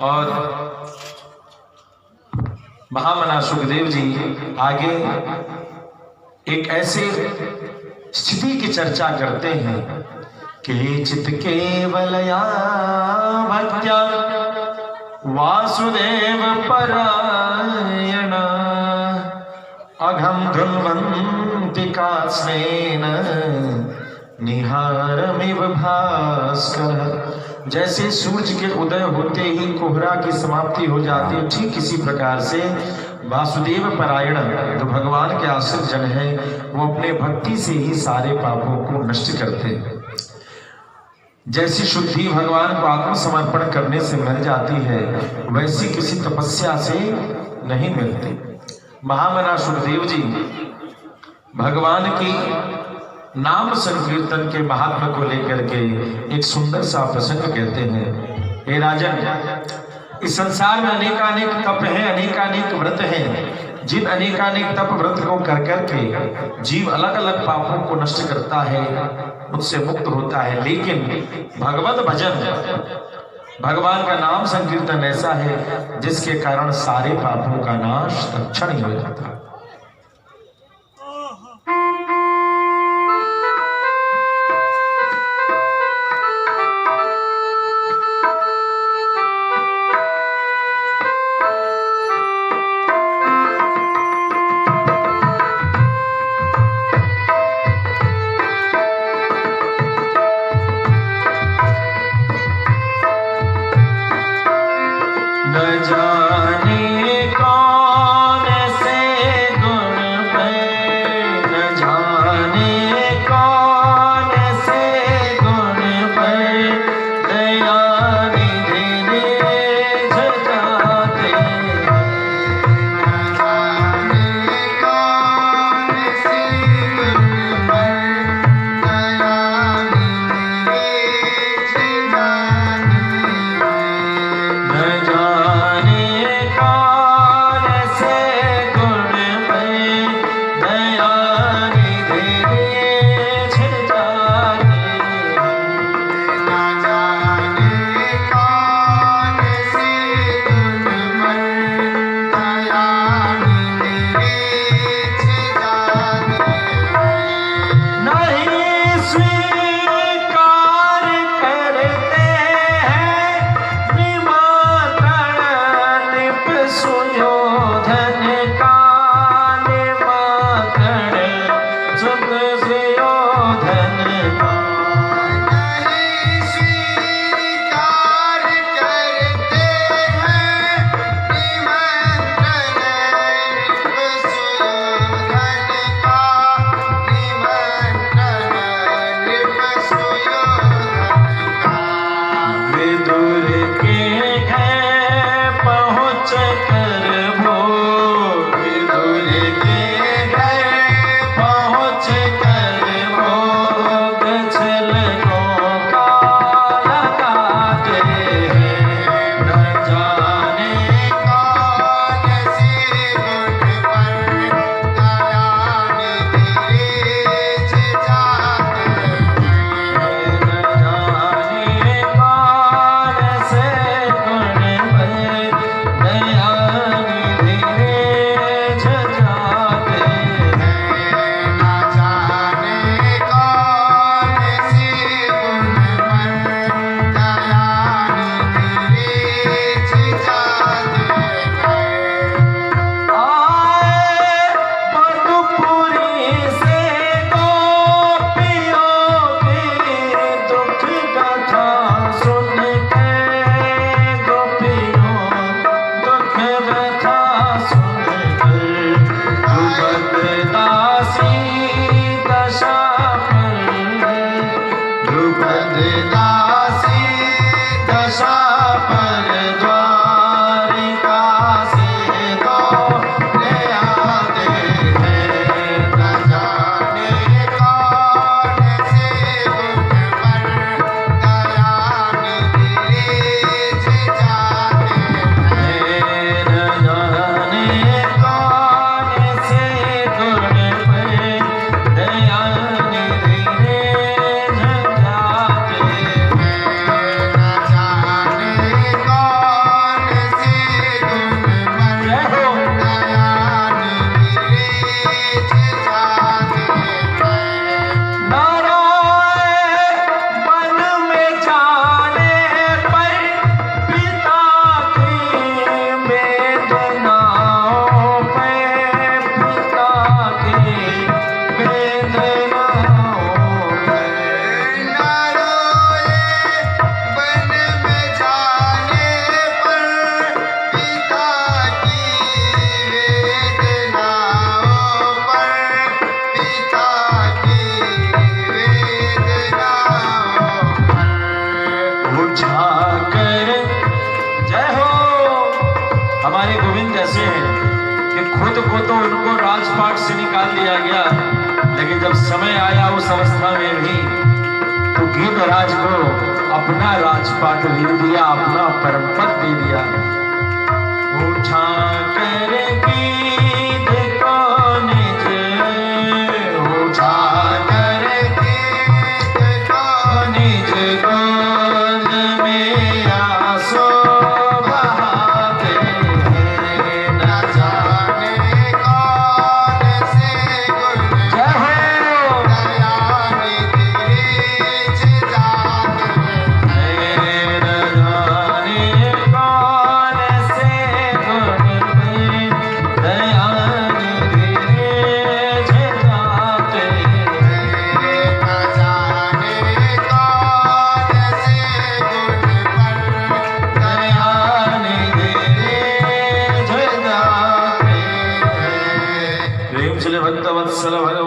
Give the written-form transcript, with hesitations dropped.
और महामना सुखदेव जी आगे एक ऐसे स्थिति की चर्चा करते हैं कि चित केवलया भक्त्या वासुदेव परायण अघम धुन्वन्ति कास्नेन निहारमिव भास्कर। जैसे सूर्य के उदय होते ही कोहरा की समाप्ति हो जाती है, ठीक इसी प्रकार से वासुदेव परायण जो भगवान के आश्रित जन हैं वो अपने भक्ति से ही सारे पापों को नष्ट करते हैं। जैसी शुद्धि भगवान को आत्मसमर्पण करने से मिल जाती है वैसी किसी तपस्या से नहीं मिलती। महामना सुखदेव जी भगवान की नाम संकीर्तन के महात्मा को लेकर के एक सुंदर सा प्रसंग कहते हैं। हे राजन, इस संसार में अनेकानेक तप हैं, अनेकानेक व्रत हैं। जिन अनेकानेक तप व्रत को कर करके जीव अलग अलग पापों को नष्ट करता है, उससे मुक्त होता है, लेकिन भगवत भजन, भगवान का नाम संकीर्तन ऐसा है जिसके कारण सारे पापों का नाश तत्क्षण ही हो जाता है। न जाने कौन से जय हो। हमारे गोविंद जैसे हैं कि खुद को तो उनको राजपाट से निकाल दिया गया, लेकिन जब समय आया उस अवस्था में भी तो गिरिराज को अपना राजपाट दे दिया, अपना परम पद दे दिया। उठा कर गीत को निज, उठा कर गीत को निज गोद में आंसू बहाते हैं। न जाने कौन से गुण जय हो दया निधि जात हैं। न जाने कौन से गुण में दया निधि जात हैं। न जाने कौन से गुण पर दया निधि जात हैं। प्रेम से भक्त वत्सल भगवान